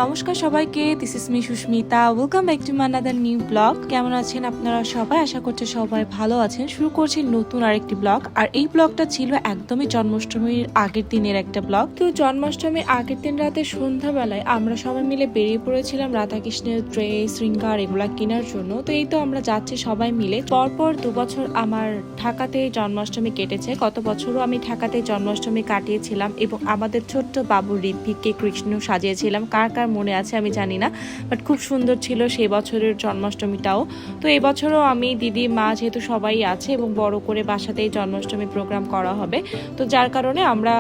নমস্কার সবাইকে, this is me Susmita. Welcome back to my another new blog. কেমন আছেন আপনারা সবাই? আশা করছি সবাই ভালো আছেন। শুরু করছি নতুন আরেকটি ব্লগ। আর এই ব্লগটা ছিল একদমই জন্মাষ্টমীর আগের দিনের একটা ব্লগ। তো জন্মাষ্টমীর আগের দিন রাতে সন্ধ্যাবেলায় আমরা সবাই মিলে বেরিয়ে পড়েছিলাম রাধাকৃষ্ণের ড্রেস, শৃঙ্গার এগুলা কেনার জন্য। তো এই তো আমরা যাচ্ছি সবাই মিলে। পরপর 2 বছর আমার ঢাকাতে জন্মাষ্টমী কেটেছে। গত বছরও আমি ঢাকাতে জন্মাষ্টমী কাটিয়েছিলাম এবং আমাদের ছোট্ট বাবু ঋত্বিককে কৃষ্ণ সাজিয়েছিলাম। কার কার মনে আছে আমি জানি না, বাট খুব সুন্দর ছিল সেই বছরের জন্মাষ্টমীটাও। তো এই বছরও আমি, দিদি, মা যেহেতু সবাই আছে এবং বড় করে বাসাতেই জন্মাষ্টমী প্রোগ্রাম করা হবে, তো যার কারণে আমরা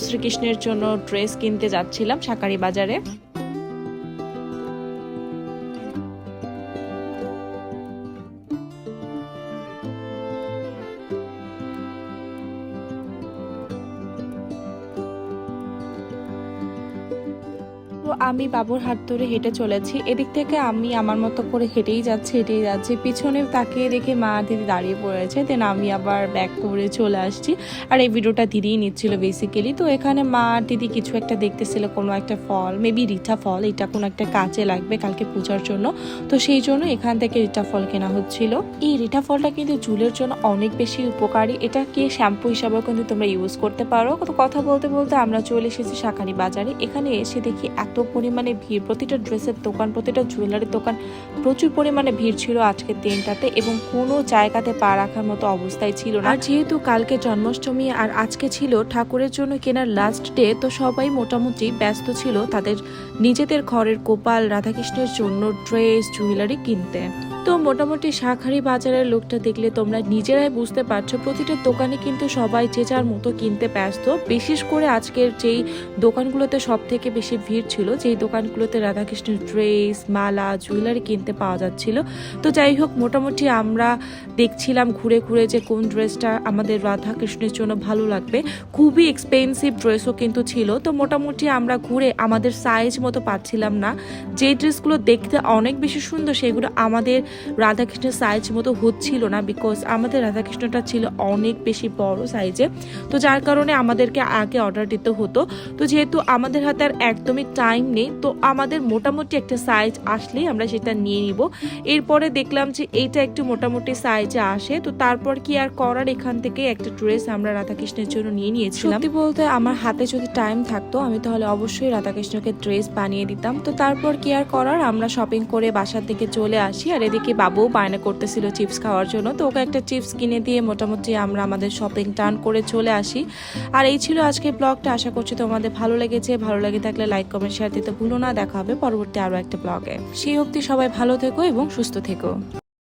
শ্রীকৃষ্ণের জন্য ড্রেস কিনতে যাচ্ছিলাম শাঁখারী বাজারে। আমি বাবুর হাত ধরে হেঁটে চলেছি। এদিক থেকে আমি আমার মতো করে হেঁটেই যাচ্ছি। পিছনে তাকিয়ে দেখে মা দিদি দাঁড়িয়ে পড়েছে। দেন আমি আবার ব্যাক করে চলে আসছি। আর এই ভিডিওটা দিদিই নিচ্ছিল বেসিক্যালি। তো এখানে মা দিদি কিছু একটা দেখতেছিল, কোনো একটা ফল, মেবি রিঠা ফল। এটা কোনো একটা কাজে লাগবে কালকে পূজার জন্য। তো সেই জন্য এখান থেকে রিঠা ফল কেনা হচ্ছিল। এই রিঠা ফলটা কিন্তু চুলের জন্য অনেক বেশি উপকারী। এটাকে শ্যাম্পু হিসাবেও কিন্তু তোমরা ইউজ করতে পারো। তো কথা বলতে বলতে আমরা চলে এসেছি শাঁখারী বাজারে। এখানে এসে দেখি এত পরিমাণে ভিড়, প্রতিটা ড্রেসের দোকান, প্রতিটা জুয়েলারির দোকান, প্রচুর পরিমাণে ভিড় ছিল আজকের দিনটাতে এবং কোনো জায়গাতে পা রাখার মতো অবস্থায় ছিল না। আর যেহেতু কালকে জন্মাষ্টমী আর আজকে ছিল ঠাকুরের জন্য কেনার লাস্ট ডে, তো সবাই মোটামুটি ব্যস্ত ছিল তাদের নিজেদের ঘরের গোপাল রাধাকৃষ্ণের জন্য ড্রেস, জুয়েলারি কিনতে। তো মোটামুটি শাঁখারী বাজারের লোকটা দেখলে তোমরা নিজেরাই বুঝতে পারছো, প্রতিটা দোকানে কিন্তু সবাই যে যার মতো কিনতে ব্যস্ত। বিশেষ করে আজকের যেই দোকানগুলোতে সব থেকে বেশি ভিড় ছিল, যেই দোকানগুলোতে রাধাকৃষ্ণের ড্রেস, মালা, জুয়েলারি কিনতে পাওয়া যাচ্ছিল। তো যাই হোক, মোটামুটি আমরা দেখছিলাম ঘুরে ঘুরে যে কোন ড্রেসটা আমাদের রাধাকৃষ্ণের জন্য ভালো লাগবে। খুবই এক্সপেন্সিভ ড্রেসও কিন্তু ছিল। তো মোটামুটি আমরা ঘুরে আমাদের সাইজ মতো পাচ্ছিলাম না। যে ড্রেসগুলো দেখতে অনেক বেশি সুন্দর সেগুলো আমাদের রাধাকৃষ্ণের সাইজ মতো হচ্ছিল না, বিকজ আমাদের রাধাকৃষ্ণটা ছিল অনেক বেশি বড় সাইজে। তো যার কারণে আমাদেরকে আগে অর্ডার দিতে হতো। তো যেহেতু আমাদের হাতে আর একদমই টাইম নেই, তো আমাদের মোটামুটি একটা সাইজ আসলেই আমরা সেটা নিয়ে নিব। এরপরে দেখলাম যে এইটা একটু মোটামুটি সাইজে আসে, তো তারপর কি আর করার, এখান থেকে একটা ড্রেস আমরা রাধাকৃষ্ণের জন্য নিয়ে নিয়েছিলাম। সত্যি বলতে আমার হাতে যদি টাইম থাকতো আমি তাহলে অবশ্যই রাধাকৃষ্ণকে ড্রেস বানিয়ে দিতাম। তো তারপর কি আর করার, আমরা শপিং করে বাসার দিকে চলে আসি। আর এদিকে বাবু বায়না করতেছিল চিপস খাওয়ার জন্য, তো ওকে একটা চিপস কিনে দিয়ে মোটামুটি আমরা আমাদের শপিং টার্ন করে চলে আসি। আর এই ছিল আজকের ব্লগটা। আশা করছি তোমাদের ভালো লেগেছে। ভালো লেগে থাকলে লাইক, কমেন্ট, শেয়ার দিতে ভুলো না। দেখা হবে পরবর্তী আরো একটা ব্লগে। সেই অবধি সবাই ভালো থেকো এবং সুস্থ থেকো।